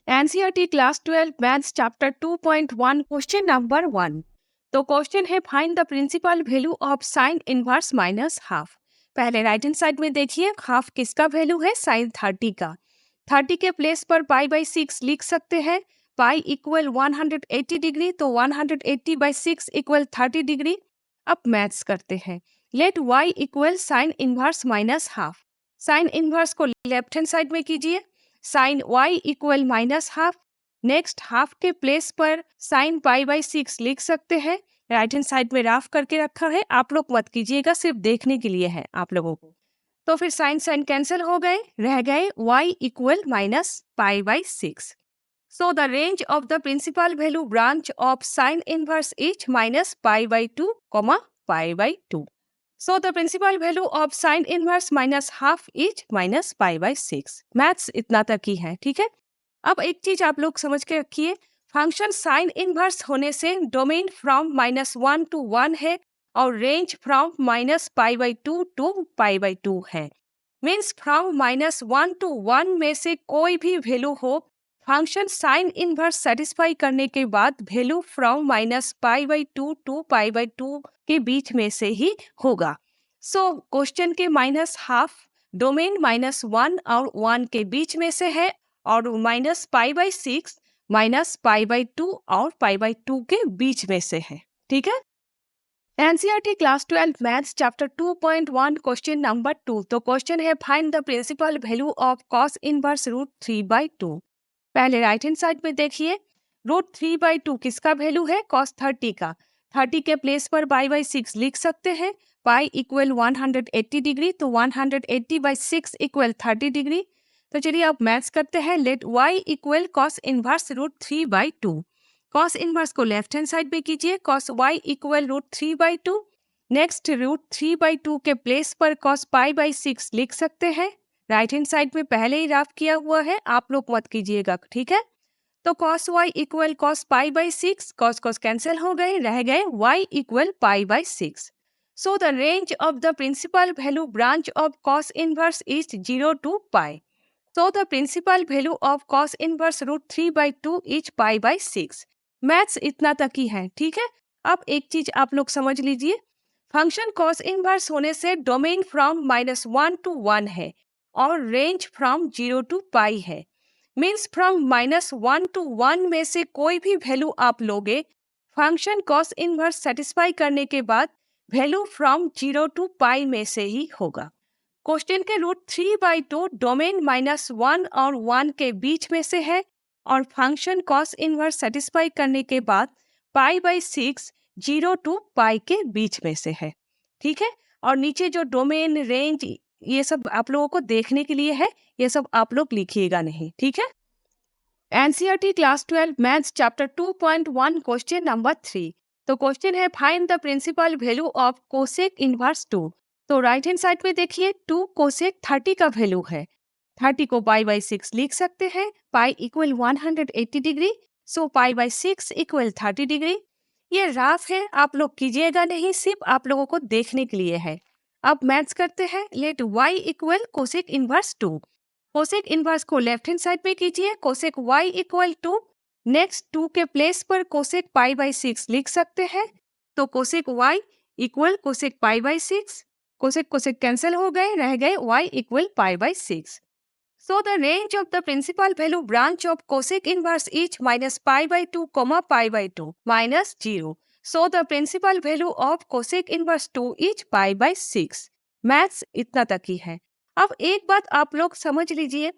NCERT class 12 maths chapter 2.1 question number 1। तो question है find the principal value of sine inverse minus half. पहले right hand side में देखिए, half किसका value है? साइन 30 का। 30 के प्लेस पर पाई बाई 6 लिख सकते हैं। पाई इक्वल 180 डिग्री, तो 180 बाई 6 इक्वल 30 डिग्री। अब मैथ्स करते हैं। Let y equal sine inverse minus half. Sine inverse को लेफ्ट हैंड साइड में कीजिए। Sine y equal minus half. Next half के प्लेस पर साइन पाई बाई 6 लिख सकते हैं। राइट हैंड साइड में राफ करके रखा है, आप लोग मत कीजिएगा, सिर्फ देखने के लिए है आप लोगों को। तो फिर साइन साइन कैंसिल हो गए, रह गए y equal minus pi by 6। So the range of the principal value branch of sin inverse is minus pi by 2, pi by 2. So the principal value of sin inverse minus half is minus pi by 6. Maths इतना तक ही है, ठीक है। अब एक चीज आप लोग समझ के रखिए, फंक्शन साइन इनवर्स होने से डोमेन फ्रॉम -1 to 1 है और range from minus pi by 2 to pi by 2 है। मीन्स फ्रॉम -1 to 1 में से कोई भी वैल्यू हो, फंक्शन साइन इनवर्स सेटिस्फाई करने के बाद value from minus pi by 2 to pi by 2 के बीच में से ही होगा। सो क्वेश्चन के माइनस हाफ डोमेन -1 और 1 के बीच में से है और minus pi by 6 minus pi by 2 और पाई बाई 2 के बीच में से है, ठीक है। NCERT class 12 maths chapter 2.1 question number 2। तो क्वेश्चन है find the principal value of cos inverse root 3/2। पहले राइट हैंड साइड में देखिए, रूट 3/2 किसका वैल्यू है? कॉस 30 का। 30 के प्लेस पर पाई बाई 6 लिख सकते हैं। पाई इक्वल 180 डिग्री, तो 180 बाई 6 इक्वल 30 डिग्री। तो चलिए अब मैथ्स करते हैं। Let y equal cos inverse root 3/2। Cos inverse को लेफ्ट हैंड साइड पे कीजिए। Cos y equal root 3/2। Next root 3/2 के प्लेस पर कॉस पाई बाई 6 लिख सकते हैं। राइट हैंड साइड में पहले ही राफ किया हुआ है, आप लोग मत कीजिएगा, ठीक है। तो cos y equal cos pi by 6, cos cos cancel हो गए, रह गए y equal pi by 6। So the range of the principal value branch of cos inverse is 0 to pi. So the principal value of cos inverse root 3/2 is pi by 6। Maths इतना तक ही है, ठीक है। अब एक चीज आप लोग समझ लीजिए, फंक्शन cos इनवर्स होने से डोमेन फ्रॉम -1 to 1 है और रेंज फ्रॉम 0 to पाई है। मीन्स फ्रॉम -1 to 1 में से कोई भी वैल्यू आप लोगे, फंक्शन cos इनवर्स सेटिस्फाई करने के बाद वैल्यू फ्रॉम 0 to पाई में से ही होगा। क्वेश्चन के रूट 3/2 डोमेन -1 और 1 के बीच में से है और फंक्शन cos इनवर्स सेटिस्फाई करने के बाद पाई बाई 6 0 to पाई के बीच में से है, ठीक है। और नीचे जो डोमेन रेंज ये सब आप लोगों को देखने के लिए है, ये सब आप लोग लिखिएगा नहीं, ठीक है। NCERT class 12 maths chapter 2.1 question number 3। तो क्वेश्चन है find the principal value of cosec inverse 2। तो राइट हैंड साइड में देखिए, 2 कोसेक 30 का वैल्यू है। 30 को पाई बाई 6 लिख सकते हैं। Pi equal 180 degree, so pi by 6 equal 30 degree. ये राफ है, आप लोग कीजिएगा नहीं, सिर्फ आप लोगों को देखने के लिए है। अब मैथ्स करते हैं। Let y equal cosec inverse 2। Cosec inverse को लेफ्ट हैंड साइड पे कीजिए। Cosec y equal 2। नेक्स्ट 2 के प्लेस पर कोसेक पाई बाई 6 लिख सकते हैं। तो cosec y equal cosec pi by 6। Cosec cosec cancel हो गए, रह गए y equal pi by 6। So the range of the principal value branch of cosec inverse is minus pi by 2, pi by 2 minus 0. So the principal value of cosec inverse 2 is pi by 6. Maths इतना तक ही है। अब एक बात आप लोग समझ लीजिए,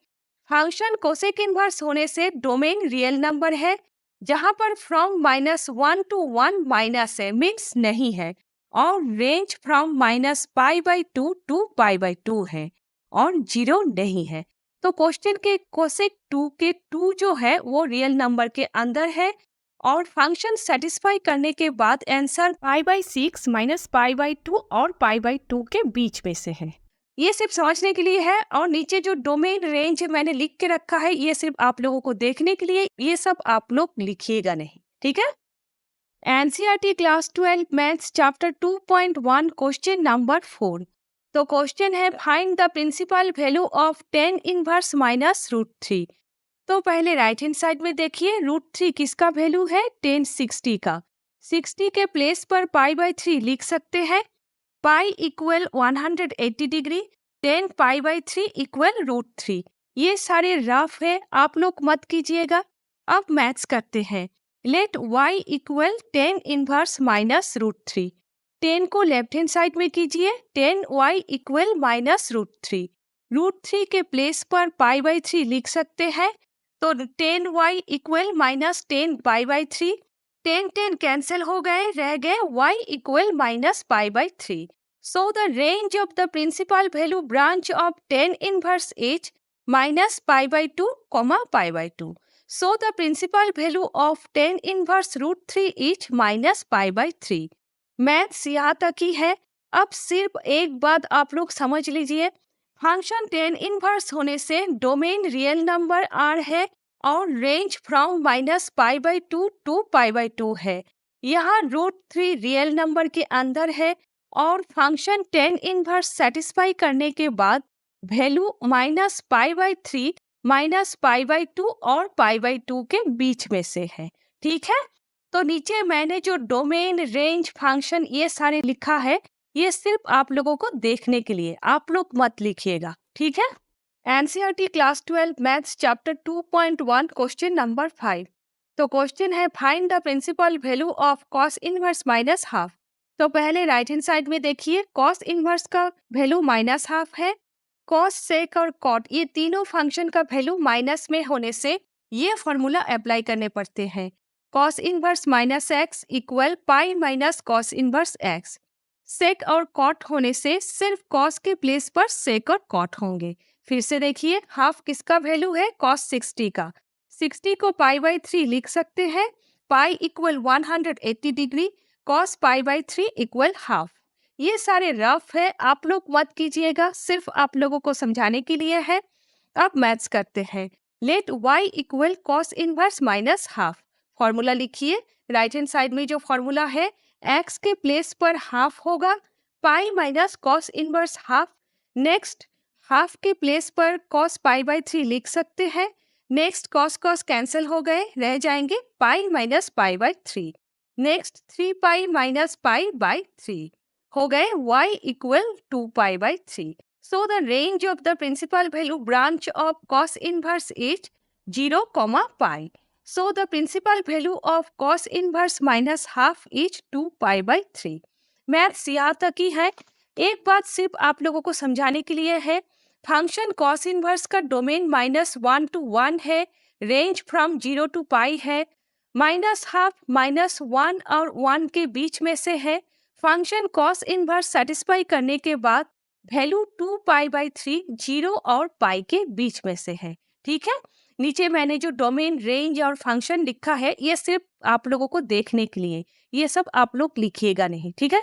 फंक्शन cosec इनवर्स होने से डोमेन रियल नंबर है, जहां पर फ्रॉम -1 to 1 माइनस है, मीन्स नहीं है, और range from minus pi by 2 to pi by 2 है और 0 नहीं है। तो क्वेश्चन के कोसेक 2 के 2 जो है वो रियल नंबर के अंदर है और फंक्शन सेटिस्फाई करने के बाद answer pi by 6 minus pi by 2 और पाई बाई 2 के बीच में से है। ये सिर्फ समझने के लिए है और नीचे जो डोमेन रेंज मैंने लिख के रखा है ये सिर्फ आप लोगों को देखने के लिए, ये सब आप लोग लिखिएगा नहीं, ठीक है। NCERT class 12 maths chapter 2.1 question number 4। तो क्वेश्चन है find the principal value of tan inverse minus root 3। तो पहले राइट हैंड साइड में देखिए √3 किसका वैल्यू है 1060 का। 60 के प्लेस पर π/3 लिख सकते हैं। Pi equal 180 degree 10 π/3 equal √3। ये सारे रफ है, आप लोग मत कीजिएगा। अब मैथ्स करते हैं। Let y equal 10 inverse minus √3। 10 को लेफ्ट हैंड साइड में कीजिए। 10y equal minus √3। √3 के प्लेस पर π/3 लिख सकते हैं। तो 10y इक्वल माइनस 10 π/3। 10 कैंसिल हो गए, रह गए y equal minus π/3। So the range of the principal value branch of 10 inverse is minus π/2, π/2. So the principal value of 10 inverse √3 is minus π/3. Maths यहाँ तक ही है। अब सिर्फ एक बात आप लोग समझ लीजिए, फंक्शन 10 इनवर्स होने से डोमेन रियल नंबर R है और रेंज फ्रॉम माइनस π/2 टू π/2 है। यहाँ √3 रियल नंबर के अंदर है और फंक्शन 10 इनवर्स सेटिस्फाई करने के बाद वैल्यू माइनस π/3 माइनस π/2 और π/2 के बीच में से है। ठीक है, तो नीचे मैंने जो डोमेन रेंज फंक्शन ये सारे लिखा है, ये सिर्फ आप लोगों को देखने के लिए, आप लोग मत लिखिएगा। ठीक है। NCERT class 12 maths chapter 2.1 question number 5। तो क्वेश्चन है find the principal value of cos inverse minus half. तो पहले राइट हैंड साइड में देखिए कॉस इनवर्स का वैल्यू माइनस हाफ है। कॉस, सेक और कॉट ये तीनों फंक्शन का वैल्यू माइनस में होने से ये फॉर्मूला अप्लाई करने पड़ते हैं। Cos inverse minus x equal pi minus cos inverse x. Sec और कॉट होने से सिर्फ कॉस के प्लेस पर सेक और कॉट होंगे। फिर से देखिए हाफ किसका वैल्यू है कॉस 60 का। 60 को π/3 लिख सकते हैं। Pi equal 180 degree cos π/3 equal half. ये सारे रफ है, आप लोग मत कीजिएगा, सिर्फ आप लोगों को समझाने के लिए है। अब मैथ्स करते हैं। Let y equal cos inverse minus half. Formula लिखिए। राइट हैंड साइड में जो फॉर्मूला है x के प्लेस पर हाफ होगा, पाई minus cos inverse half. Next half के प्लेस पर कॉस π/3 लिख सकते हैं। नेक्स्ट कॉस कॉस कैंसिल हो गए, रह जाएंगे pi minus π/3। Next 3 pi minus π/3 हो गए y equal 2 π/3। So the range of the principal value branch of cos inverse is 0, pi. So the principal value of cos inverse minus half is 2 π/3। Maths यहाँ तक ही है। एक बात सिर्फ आप लोगों को समझाने के लिए है, फंक्शन कॉस इनवर्स का डोमेन -1 to 1 है, रेंज फ्रॉम 0 to पाई है, माइनस हाफ -1 और 1 के बीच में से है। फंक्शन कॉस इनवर्स सेटिस्फाई करने के बाद वैल्यू 2 π/3 0 और पाई के बीच में से है। ठीक है, नीचे मैंने जो डोमेन रेंज और फंक्शन लिखा है ये सिर्फ आप लोगों को देखने के लिए, ये सब आप लोग लिखिएगा नहीं। ठीक है।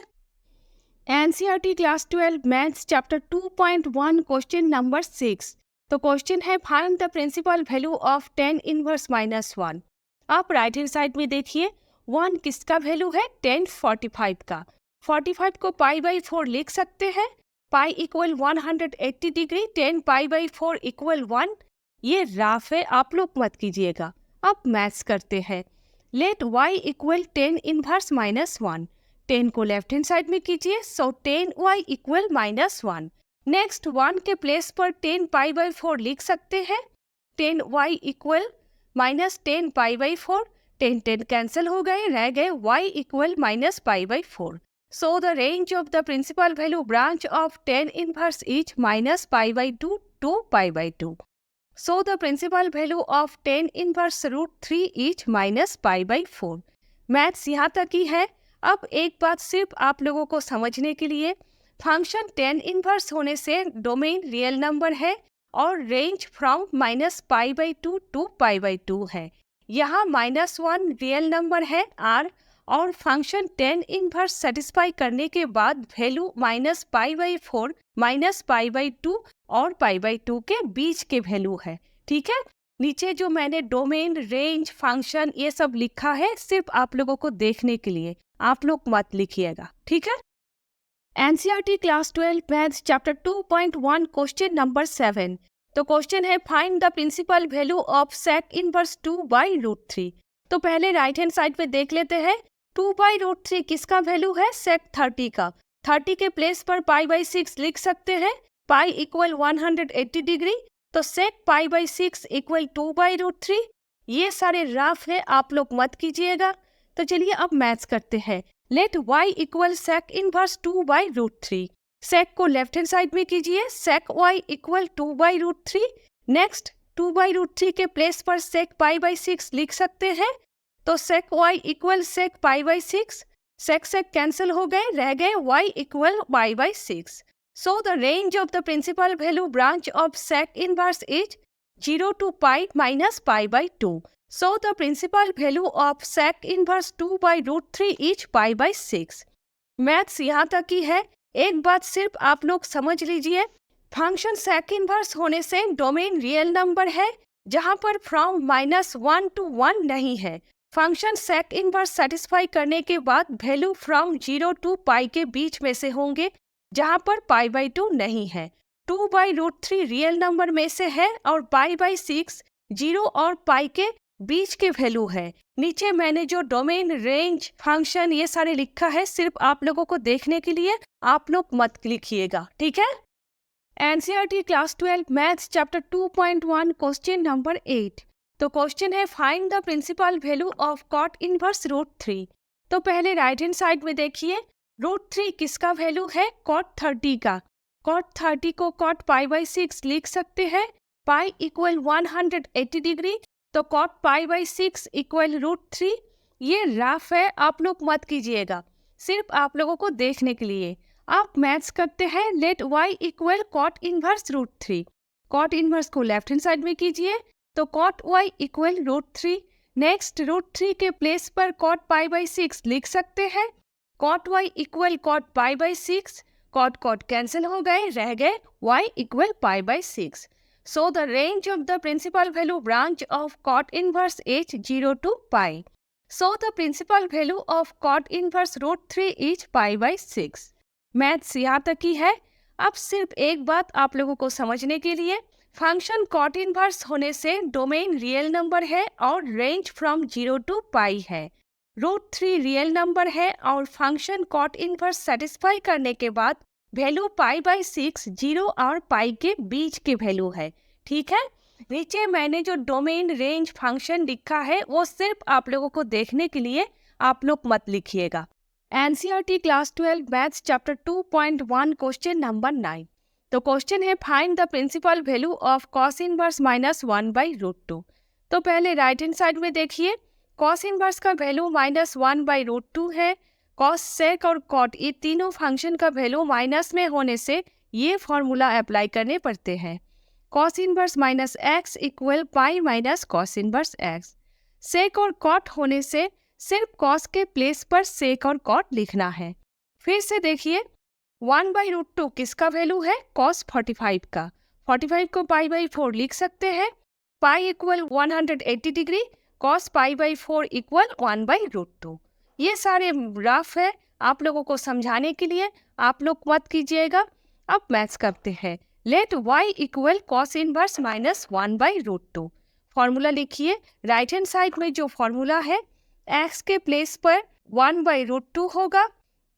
NCERT class 12 maths chapter 2.1 question number 6। तो क्वेश्चन है find the principal value of 10 inverse minus 1। आप राइट हैंड साइड में देखिए 1 किसका वैल्यू है 10 45 का। 45 को π/4 लिख सकते हैं। Pi equal 180 degree 10 π/4 equal 1। ये राफ है, आप लोग मत कीजिएगा। अब मैथ्स करते हैं। Let y equal 10 inverse minus 1। 10 को लेफ्ट हैंड साइड में कीजिए, सो 10y इक्वल -1। नेक्स्ट 1 के प्लेस पर 10 π/4 लिख सकते हैं। 10y equal -10 π/4। 10 कैंसिल हो गए, रह गए y equal -π/4। So the range of the principal value branch of 10 inverse is -π/2 to π/2। So the principal value of 10 inverse √3 is -π/4। Maths यहाँ तक ही है। अब एक बात सिर्फ आप लोगों को समझने के लिए, फंक्शन 10 इनवर्स होने से डोमेन रियल नंबर है और रेंज फ्रॉम -π/2 टू π/2 है। यहाँ -1 रियल नंबर है r और फंक्शन 10 इनवर्स सेटिस्फाई करने के बाद वैल्यू -π/4 -π/2 और π/2 के बीच के वैल्यू है। ठीक है, नीचे जो मैंने डोमेन रेंज फंक्शन ये सब लिखा है सिर्फ आप लोगों को देखने के लिए, आप लोग मत लिखिएगा। ठीक है। NCERT class 12 maths chapter 2.1 question number 7। तो क्वेश्चन है find the principal value of sec inverse 2/√3। तो पहले राइट हैंड साइड पे देख लेते हैं 2/√3 किसका वैल्यू है, सेक 30 का। 30 के प्लेस पर π/6 लिख सकते हैं, पाई इक्वल 180 डिग्री, तो सेक π/6 इक्वल 2/√3। ये सारे राफ है, आप लोग मत कीजिएगा। तो चलिए अब मैथ्स करते हैं। Let y equal sec inverse 2/√3। Sec को लेफ्ट हैंड साइड में कीजिए, सेक y इक्वल 2/√3। नेक्स्ट 2/√3 के प्लेस पर सेक π/6 लिख सकते हैं, तो sec y equal sec π/6। Sec cancel हो गए, रह गए y equal π/6। So the range of the principal value branch of sec inverse is 0 to pi minus pi/2. So the principal value of sec inverse 2/√3 is pi/6. Maths यहाँ तक ही है। एक बात सिर्फ आप लोग समझ लीजिए, फंक्शन सेक इनवर्स होने से डोमेन रियल नंबर है, जहाँ पर फ्रॉम -1 to 1 नहीं है। फंक्शन सेक इनवर्स सेटिस्फाई करने के बाद वैल्यू फ्रॉम 0 to pi के बीच में से होंगे, जहाँ पर pi/2 नहीं है। 2/√3 रियल नंबर में से है और π/6 0 और पाई के बीच के वैल्यू है। नीचे मैंने जो डोमेन, रेंज, फंक्शन ये सारे लिखा है, सिर्फ आप लोगों को देखने के लिए, आप लोग मत लिखिएगा, ठीक है। NCERT class 12 maths chapter 2.1 question number 8। तो क्वेश्चन है find the principal value of cot inverse √3। तो पहले राइट हैंड साइड में देखिए, √3 किसका वैल्यू है, कॉट 30 का। कॉट 30 को कॉट π/6 लिख सकते हैं, पाई इक्वल 180 डिग्री, तो कॉट π/6 इक्वल √3। ये राफ है, आप लोग मत कीजिएगा, सिर्फ आप लोगों को देखने के लिए। आप मैथ्स करते हैं, let y equal cot inverse √3। Cot inverse को लेफ्ट हैंड साइड में कीजिए, तो कॉट y इक्वल √3। नेक्स्ट √3 के प्लेस पर कॉट π/6 लिख सकते हैं, cot y equal cot π/6। Cot cot cancel हो गए, रह गए y equal π/6। So the range of the principal value branch of cot inverse is 0 to pi. So the principal value of cot inverse √3 is π/6। Maths यहाँ तक ही है। अब सिर्फ एक बात आप लोगों को समझने के लिए, फंक्शन कॉट इनवर्स होने से डोमेन रियल नंबर है और रेंज फ्रॉम 0 to pi है। √3 रियल नंबर है और फंक्शन कॉट इनवर्स सेटिस्फाई करने के बाद वैल्यू π/6 0 और पाई के बीच के वैल्यू है, ठीक है। नीचे मैंने जो डोमेन, रेंज, फंक्शन लिखा है वो सिर्फ आप लोगों को देखने के लिए, आप लोग मत लिखिएगा। NCERT class 12 maths chapter 2.1 question number 9। तो क्वेश्चन है find the principal value of cos inverse -1/√2। तो पहले राइट हैंड साइड में देखिए, कॉस इनवर्स का वैल्यू -1/√2 है। कॉस, सेक और कॉट ये तीनों फंक्शन का वैल्यू माइनस में होने से ये फॉर्मूला अप्लाई करने पड़ते हैं। Cos inverse -x equal pi minus cos inverse x। सेक और कॉट होने से सिर्फ कॉस के प्लेस पर सेक और कॉट लिखना है। फिर से देखिए, 1/√2 किसका वैल्यू है, कॉस 45 का। 45 को π/4 लिख सकते हैं, pi equal 180 degree, cos π/4 equal 1/√2। ये सारे रफ है, आप लोगों को समझाने के लिए, आप लोग मत कीजिएगा। अब मैथ्स करते हैं। Let y equal cos inverse -1/√2। Formula लिखिए, राइट हैंड साइड में जो फॉर्मूला है, x के प्लेस पर 1/√2 होगा,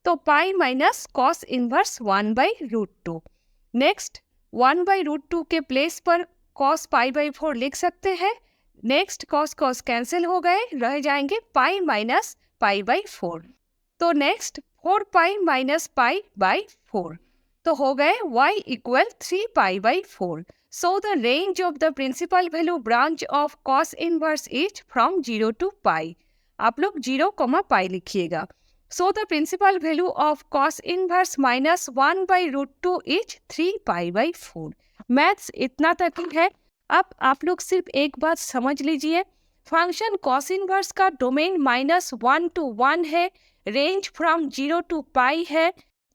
तो पाई माइनस कॉस इनवर्स 1/√2। नेक्स्ट 1/√2 के प्लेस पर कॉस π/4 लिख सकते हैं। नेक्स्ट कॉस कॉस कैंसिल हो गए, रह जाएंगे पाई माइनस π/4। तो नेक्स्ट 4 पाई माइनस π/4, तो हो गए y equal 3 π/4। So the range of the principal value branch of cos inverse is from 0 to pi। आप लोग 0, पाई लिखिएगा। So the principal value of cos inverse -1/√2 is 3 π/4। Maths इतना तक ही है। अब आप लोग सिर्फ एक बात समझ लीजिए, फंक्शन कॉस इनवर्स का डोमेन -1 to 1 है, रेंज फ्रॉम 0 to pi है।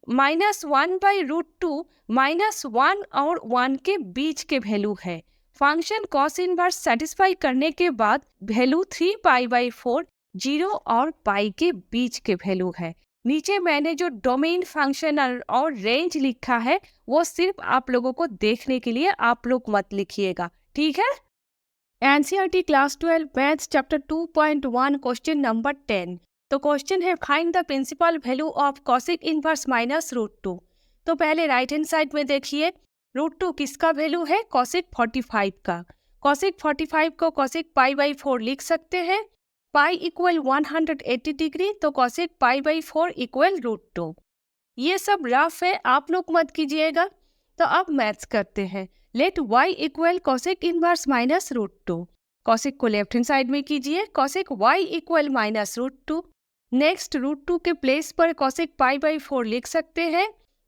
-1/√2 -1 और 1 के बीच के वैल्यू है। फंक्शन कॉस इनवर्स सेटिस्फाई करने के बाद वैल्यू 3 π/4 0 और पाई के बीच के वैल्यू है। नीचे मैंने जो डोमेन फंक्शन और रेंज लिखा है वो सिर्फ आप लोगों को देखने के लिए, आप लोग मत लिखिएगा, ठीक है। NCERT class 12 maths chapter 2.1 question number 10। तो क्वेश्चन है find the principal value of cosec inverse minus √2। तो पहले राइट हैंड साइड में देखिए, √2 किसका वैल्यू है? कॉसिक 45 का। कॉसिक 45 को कॉसिक π/4 लिख सकते हैं। पाई इक्वल 180 डिग्री, तो कॉसिक π/4 इक्वल √2। ये सब रफ है, आप लोग मत कीजिएगा। तो अब मैथ्स करते हैं। Let y equal cosec inverse minus √2। Cosec को लेफ्ट हैंड साइड में कीजिए, cosec y equal minus √2। Next √2 के प्लेस पर कॉसिक π/4 लिख सकते हैं।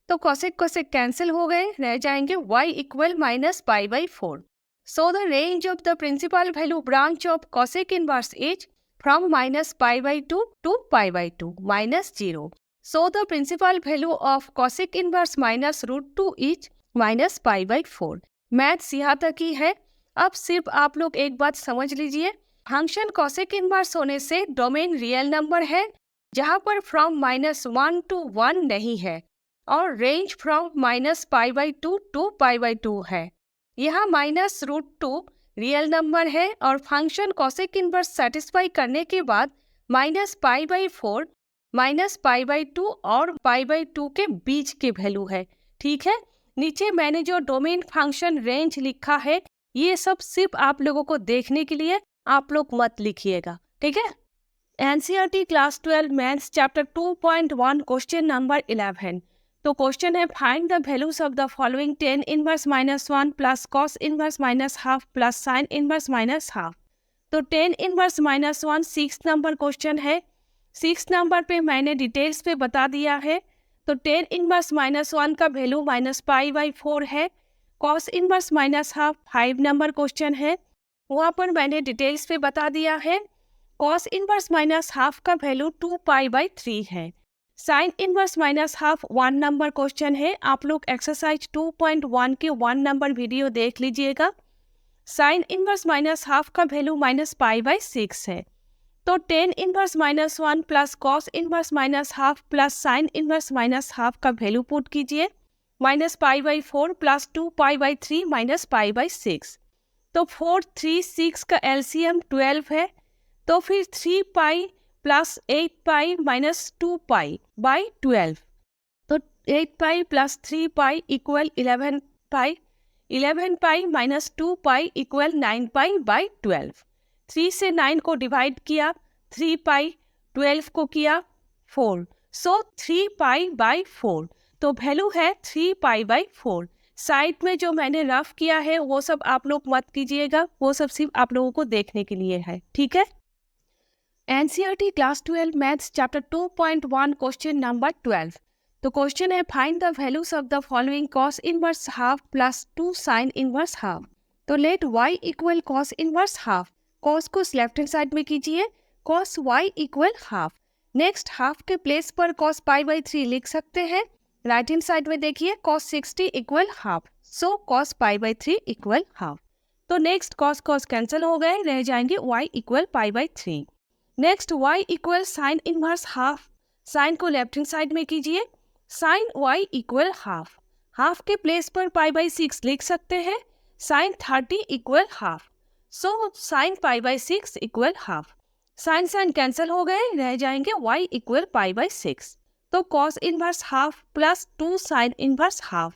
तो कॉसिक कॉसिक कैंसिल हो गए, रह जाएंगे y equal minus π/4। So the range of the principal value branch of cosec inverse is from minus π/2 to π/2 minus 0। So the principal value of cosec inverse minus √2 is minus π/4। Maths यहाँ तक ही है। अब सिर्फ आप लोग एक बात समझ लीजिए, फंक्शन cosec इनवर्स होने से डोमेन रियल नंबर है, जहाँ पर फ्रॉम -1 to 1 नहीं है, और रेंज फ्रॉम माइनस π/2 टू π/2 है। यहाँ माइनस √2 रियल नंबर है और फंक्शन cosec इनवर्स सेटिस्फाई करने के बाद माइनस π/4 माइनस π/2 और π/2 के बीच के वैल्यू है, ठीक है। नीचे मैंने जो डोमेन फंक्शन रेंज लिखा है, ये सब सिर्फ आप लोगों को देखने के लिए, आप लोग मत लिखिएगा, ठीक है। NCERT class 12 maths chapter 2.1 question number 11। तो क्वेश्चन है find the values of the following tan inverse -1 plus cos inverse -1/2 plus sin inverse -1/2। तो tan इनवर्स -1 6 नंबर क्वेश्चन है। 6 नंबर पे मैंने डिटेल्स पे बता दिया है। तो tan इनवर्स -1 का वैल्यू -π/4 है। cos इनवर्स -1/2 5 नंबर क्वेश्चन है, वहाँ पर मैंने डिटेल्स पे बता दिया है। cos इनवर्स -1/2 का वैल्यू 2π/3 है। sin इनवर्स -1/2 1 नंबर क्वेश्चन है, आप लोग एक्सरसाइज 2.1 के 1 नंबर वीडियो देख लीजिएगा। sin इनवर्स -1/2 का वैल्यू -π/6 है। तो tan inverse -1 plus cos inverse -1/2 plus sin inverse -1/2 का वैल्यू पुट कीजिए, -π/4 प्लस 2π/3 माइनस π/6। तो 4, 3, 6 का एलसीएम 12 है। तो फिर 3π प्लस 8π माइनस 2π/12। तो 8π प्लस 3π इक्वल 11π, 11π माइनस 2π इक्वल 9π/12। 3 से 9 को डिवाइड किया, 3π, 12 को किया 4, सो 3π/4। तो वैल्यू है 3π/4। साइड में जो मैंने रफ किया है वो सब आप लोग मत कीजिएगा, वो सब सिर्फ आप लोगों को देखने के लिए है, ठीक है। NCERT class 12 maths chapter 2.1 question number 12। तो क्वेश्चन है find the values of the following cos inverse half plus 2 sin inverse half. तो let y equal cos inverse half. cos को लेफ्ट हैंड साइड में कीजिए, cos y equal half. Next half के place पर cos π/3 लिख सकते हैं। Right hand side में देखिए cos 60 equal half, so cos π/3 equal half. तो नेक्स्ट cos कैंसिल हो गए, रह जाएंगे y equal π/3। Next y equal sine inverse half. Sine को लेफ्ट हैंड साइड में कीजिए, sine y equal half. Half के प्लेस पर π/6 लिख सकते हैं, sine 30 equal half, so sine π/6 equal half. Sine sine cancel हो गए, रह जाएंगे y इक्वल π/6। तो cos inverse half plus 2 sign inverse half,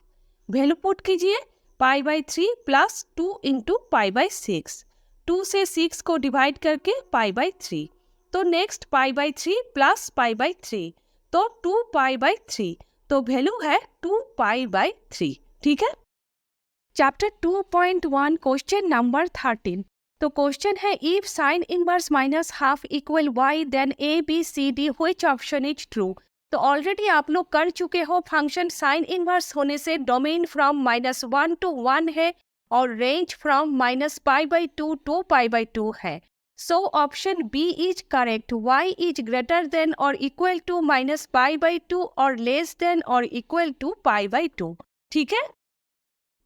value put कीजिए, π/3 प्लस 2 इंटू π/6। 2 से 6 को डिवाइड करके π/3। तो नेक्स्ट π/3 प्लस π/3, तो 2π/3। तो वैल्यू है 2π/3, ठीक है। Chapter 2.1 question number 13। तो क्वेश्चन है if sine inverse -1/2 equal y then ABCD which option is true. तो ऑलरेडी आप लोग कर चुके हो, फंक्शन साइन इनवर्स होने से डोमेन फ्रॉम -1 to 1 है और रेंज फ्रॉम -π/2 टू π/2 है। So option B is correct, y is greater than और इक्वल टू -π/2 और लेस देन और इक्वल टू π/2, ठीक है।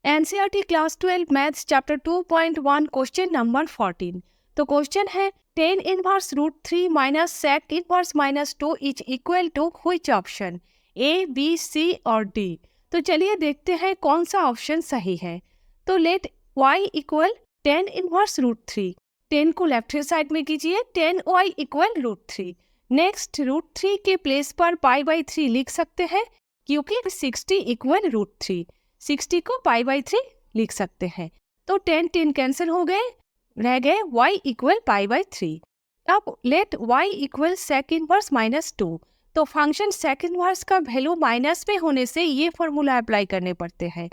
NCERT class 12 maths chapter 2.1 question number 14। तो क्वेश्चन है tan inverse root 3 minus sec inverse minus 2 is equal to which option, A B C और D. तो चलिए देखते हैं कौन सा ऑप्शन सही है। तो let y equal tan inverse root 3, 10 को लेफ्ट हैंड साइड में कीजिए, 10y equal root 3। Next root 3 के प्लेस पर पाई बाई 3 लिख सकते हैं क्योंकि 60 इक्वल रूट 3, 60 को पाई बाई 3 लिख सकते हैं। तो 10 10 कैंसिल हो गए, रह गए y इक्वल पाई बाई 3। अब let y equal sec inverse minus 2। तो फंक्शन सेक इनवर्स का वैल्यू माइनस में होने से ये फॉर्मूला अप्लाई करने पड़ते हैं।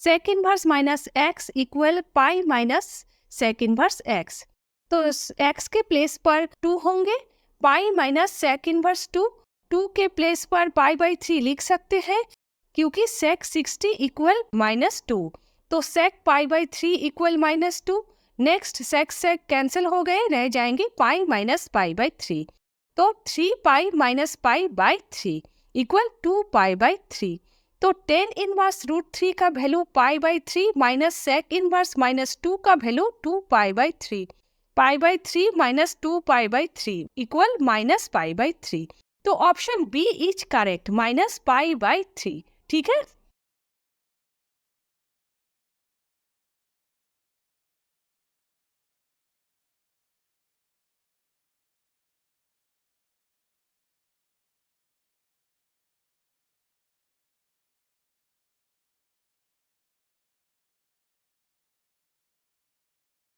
Sec inverse minus x equal pi minus sec inverse x. तो x के प्लेस पर 2 होंगे, पाई माइनस सेक इनवर्स 2, 2 के प्लेस पर पाई बाई 3 लिख सकते हैं क्योंकि सेक 60 इक्वल माइनस 2। तो sec pi by 3 equal minus 2। Next sec sec cancel हो गए, रह जाएंगे पाई माइनस पाई बाई 3। तो 3 pi minus pi by 3 equal 2 pi by 3। तो 10 इनवर्स रूट 3 का value pi by 3 minus sec inverse minus 2 का value 2 pi by 3। Pi by 3 minus 2 pi by 3 equal minus pi by 3। तो option B is correct, minus pi by 3। ठीक है।